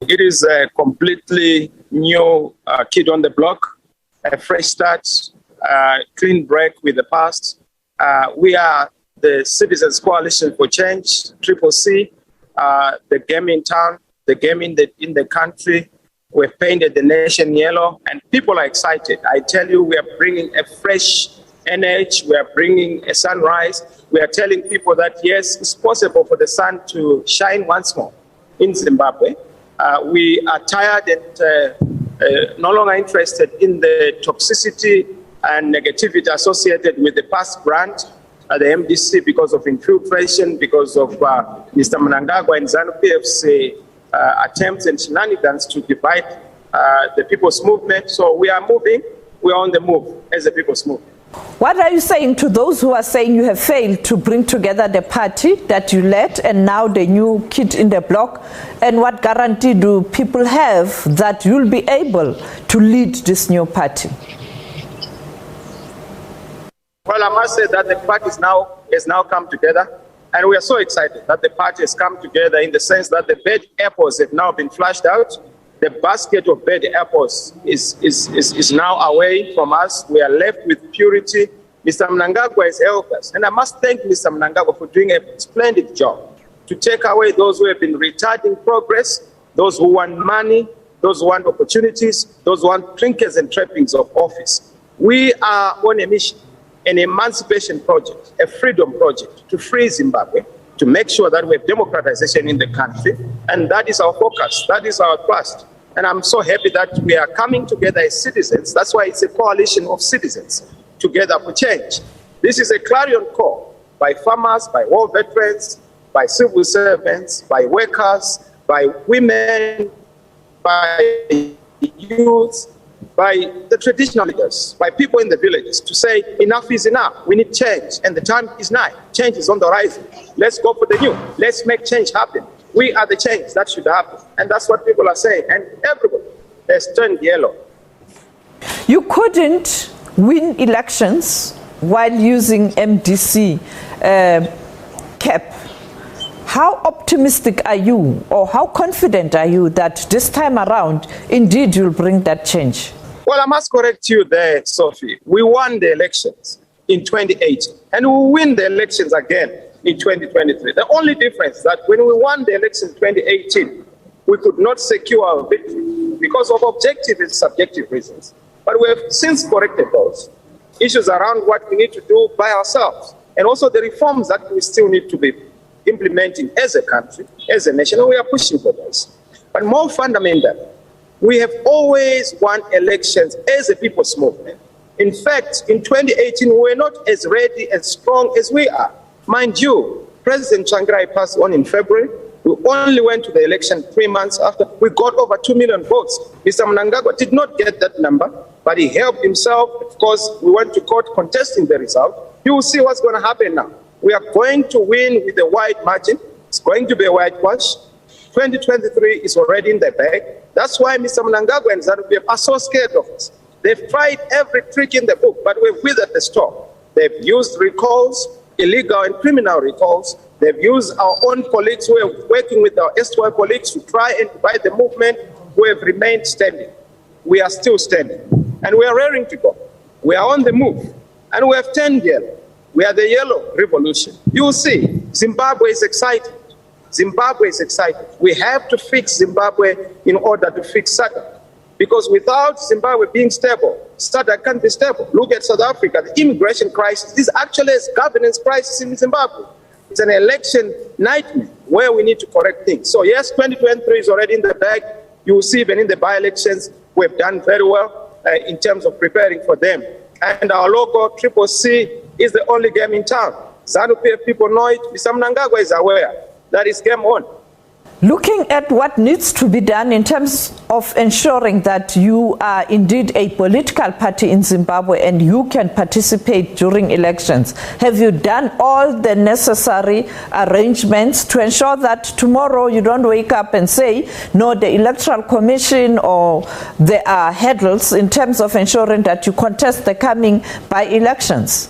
It is a completely new kid on the block, a fresh start, clean break with the past. We are the Citizens Coalition for Change, Triple C, the game in town, the game in the country. We've painted the nation yellow, and people are excited. I tell you, we are bringing a fresh energy. We are bringing a sunrise. We are telling people that, yes, it's possible for the sun to shine once more in Zimbabwe. We are tired and no longer interested in the toxicity and negativity associated with the past brand, the MDC, because of infiltration, because of Mr. Mnangagwa and ZANU-PF's attempts and shenanigans to divide the people's movement. So we are moving. We are on the move as a people's movement. What are you saying to those who are saying you have failed to bring together the party that you led and now the new kid in the block? And what guarantee do people have that you'll be able to lead this new party? Well, I must say that the party has now come together, and we are so excited that the party has come together in the sense that the bad apples have now been flushed out. The basket of bad apples is now away from us. We are left with purity. Mr. Mnangagwa has helped us. And I must thank Mr. Mnangagwa for doing a splendid job to take away those who have been retarding progress, those who want money, those who want opportunities, those who want trinkets and trappings of office. We are on a mission, an emancipation project, a freedom project to free Zimbabwe, to make sure that we have democratization in the country. And that is our focus. That is our trust. And I'm so happy that we are coming together as citizens. That's why it's a coalition of citizens together for change. This is a clarion call by farmers, by war veterans, by civil servants, by workers, by women, by youth, by the traditional leaders, by people in the villages to say enough is enough. We need change, and the time is nigh. Change is on the horizon. Let's go for the new. Let's make change happen. We are the change that should happen, and that's what people are saying. And everybody has turned yellow. You couldn't win elections while using MDC cap. How optimistic are you, or how confident are you that this time around, indeed, you'll bring that change? Well, I must correct you there, Sophie. We won the elections in 2018, and we will win the elections again in 2023. The only difference is that when we won the elections in 2018, we could not secure our victory because of objective and subjective reasons. But we have since corrected those issues around what we need to do by ourselves, and also the reforms that we still need to be implementing as a country, as a nation, and we are pushing for those. But more fundamentally, we have always won elections as a people's movement. In fact, in 2018, we were not as ready and strong as we are. Mind you, President Tsvangirai passed on in February. We only went to the election 3 months after. We got over 2 million votes. Mr. Mnangagwa did not get that number, but he helped himself. Of course, we went to court contesting the result. You will see what's going to happen now. We are going to win with a wide margin. It's going to be a whitewash. 2023 is already in the bag. That's why Mr. Mnangagwa and ZANU-PF are so scared of us. They've tried every trick in the book, but we've withered the storm. They've used recalls, illegal and criminal recalls. They've used our own colleagues who are working with our SY colleagues to try and divide the movement, who have remained standing. We are still standing, and we are raring to go. We are on the move, and we have turned yellow. We are the yellow revolution. You will see, Zimbabwe is excited. Zimbabwe is excited. We have to fix Zimbabwe in order to fix SADC. Because without Zimbabwe being stable, SADC can't be stable. Look at South Africa. The immigration crisis is actually a governance crisis in Zimbabwe. It's an election nightmare where we need to correct things. So yes, 2023 is already in the bag. You will see even in the by-elections, we've done very well in terms of preparing for them. And our logo, Triple C, is the only game in town. ZANU-PF people know it. Mr. Mnangagwa is aware that it's game on. Looking at what needs to be done in terms of ensuring that you are indeed a political party in Zimbabwe and you can participate during elections, have you done all the necessary arrangements to ensure that tomorrow you don't wake up and say, no, the Electoral Commission, or there are hurdles in terms of ensuring that you contest the coming by-elections?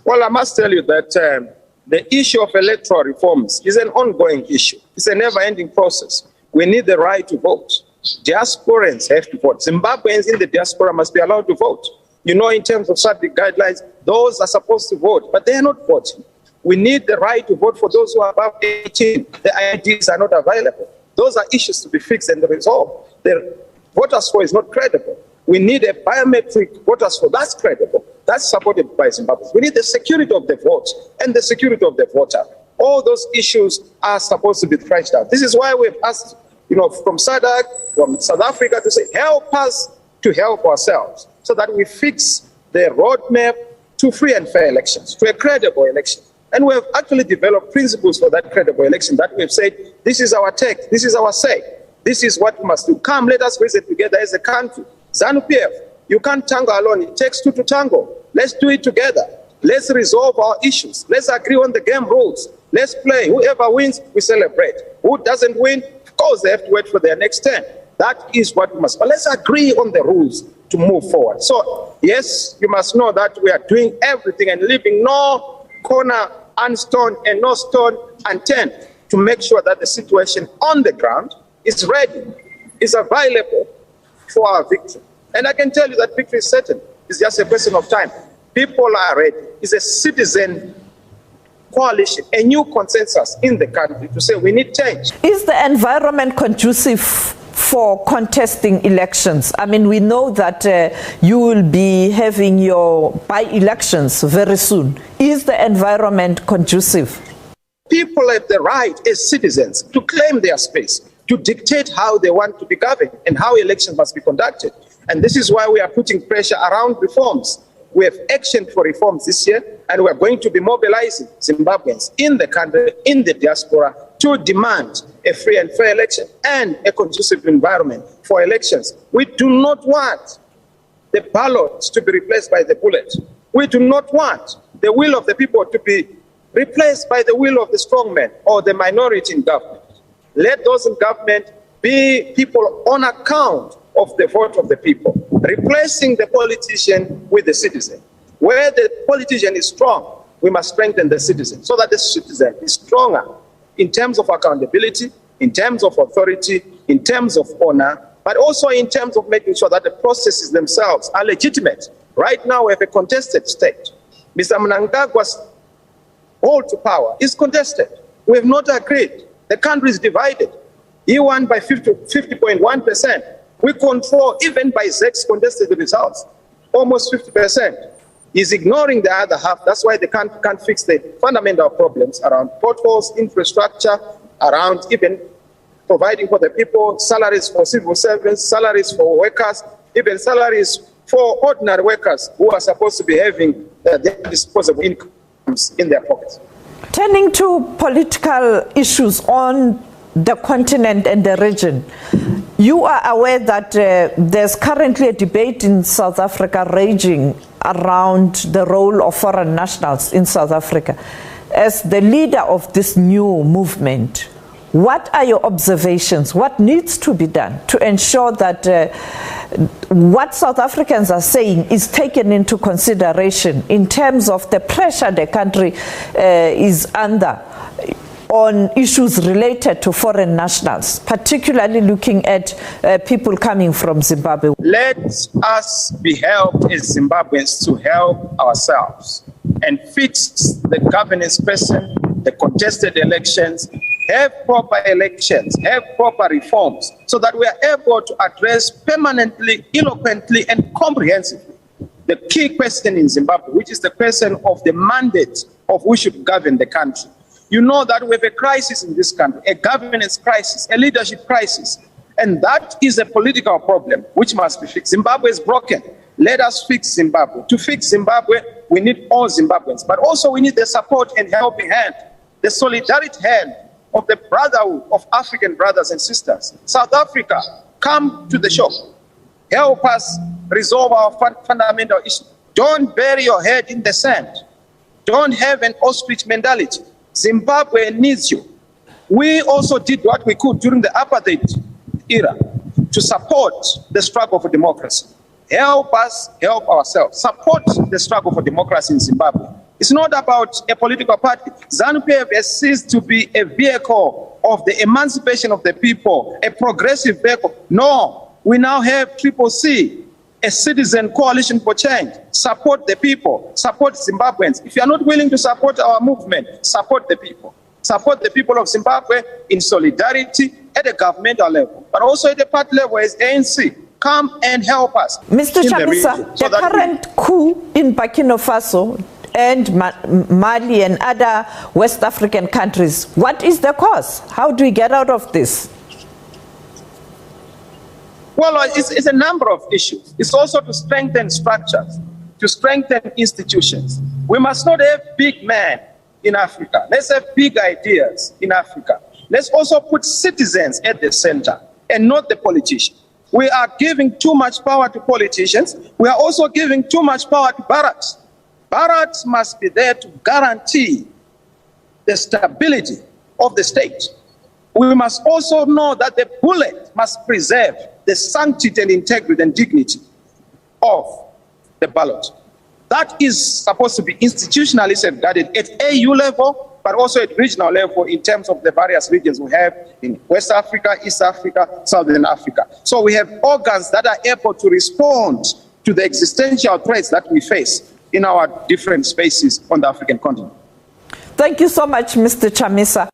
Well, I must tell you that the issue of electoral reforms is an ongoing issue. It's a never-ending process. We need the right to vote. Diasporans have to vote. Zimbabweans in the diaspora must be allowed to vote. You know, in terms of SADC guidelines, those are supposed to vote, but they are not voting. We need the right to vote for those who are above 18. The IDs are not available. Those are issues to be fixed and resolved. The voters score is not credible. We need a biometric voters score that's credible. That's supported by Zimbabweans. We need the security of the vote and the security of the voter. All those issues are supposed to be thrashed out. This is why we've asked, from SADC, from South Africa to say, help us to help ourselves so that we fix the roadmap to free and fair elections, to a credible election. And we have actually developed principles for that credible election that we've said, this is our text, this is our say, this is what we must do. Come, let us reason together as a country. ZANU-PF, you can't tango alone. It takes two to tango. Let's do it together. Let's resolve our issues. Let's agree on the game rules. Let's play. Whoever wins, we celebrate. Who doesn't win, of course, they have to wait for their next turn. That is what we must. But let's agree on the rules to move forward. So, yes, you must know that we are doing everything and leaving no corner unstoned and no stone unturned to make sure that the situation on the ground is ready, is available for our victory. And I can tell you that victory is certain. It's just a question of time. People are ready. It's a citizen coalition, a new consensus in the country to say we need change. Is the environment conducive for contesting elections? I mean, we know that you will be having your by-elections very soon. Is the environment conducive? People have the right as citizens to claim their space, to dictate how they want to be governed and how elections must be conducted. And this is why we are putting pressure around reforms. We have action for reforms this year, and we are going to be mobilizing Zimbabweans in the country, in the diaspora, to demand a free and fair election and a conducive environment for elections. We do not want the ballot to be replaced by the bullet. We do not want the will of the people to be replaced by the will of the strongman or the minority in government. Let those in government be people on account of the vote of the people, replacing the politician with the citizen. Where the politician is strong, we must strengthen the citizen so that the citizen is stronger in terms of accountability, in terms of authority, in terms of honor, but also in terms of making sure that the processes themselves are legitimate. Right now, we have a contested state. Mr. Mnangagwa's hold to power is contested. We have not agreed. The country is divided. He won by 50.1%. We control, even by ZEC's contested results, almost 50%. He's ignoring the other half. That's why they can't fix the fundamental problems around potholes, infrastructure, around even providing for the people, salaries for civil servants, salaries for workers, even salaries for ordinary workers who are supposed to be having their disposable incomes in their pockets. Turning to political issues on the continent and the region, you are aware that there's currently a debate in South Africa raging around the role of foreign nationals in South Africa. As the leader of this new movement, what are your observations? What needs to be done to ensure that what South Africans are saying is taken into consideration in terms of the pressure the country is under on issues related to foreign nationals, particularly looking at people coming from Zimbabwe? Let us be helped as Zimbabweans to help ourselves and fix the governance person, the contested elections, have proper elections, have proper reforms, so that we are able to address permanently, eloquently, and comprehensively the key question in Zimbabwe, which is the question of the mandate of who should govern the country. You know that we have a crisis in this country, a governance crisis, a leadership crisis, and that is a political problem which must be fixed. Zimbabwe is broken. Let us fix Zimbabwe. To fix Zimbabwe, we need all Zimbabweans, but also we need the support and helping hand, the solidarity hand of the brotherhood of African brothers and sisters. South Africa, come to the shop. Help us resolve our fundamental issues. Don't bury your head in the sand. Don't have an ostrich mentality. Zimbabwe needs you. We also did what we could during the apartheid era to support the struggle for democracy. Help us help ourselves. Support the struggle for democracy in Zimbabwe. It's not about a political party. ZANU-PF has ceased to be a vehicle of the emancipation of the people, a progressive vehicle. No, we now have CCC, a citizen coalition for change. Support the people, support Zimbabweans. If you are not willing to support our movement, support the people. Support the people of Zimbabwe in solidarity at the governmental level, but also at the party level as ANC. Come and help us. Mr. Chamisa, the current coup in Burkina Faso and Mali and other West African countries, what is the cause? How do we get out of this? Well, it's a number of issues. It's also to strengthen structures, to strengthen institutions. We must not have big men in Africa. Let's have big ideas in Africa. Let's also put citizens at the center and not the politicians. We are giving too much power to politicians. We are also giving too much power to barracks. Barracks must be there to guarantee the stability of the state. We must also know that the bullet must preserve the sanctity and integrity and dignity of the ballot. That is supposed to be institutionally safeguarded at AU level, but also at regional level in terms of the various regions we have in West Africa, East Africa, Southern Africa. So we have organs that are able to respond to the existential threats that we face in our different spaces on the African continent. Thank you so much, Mr. Chamisa.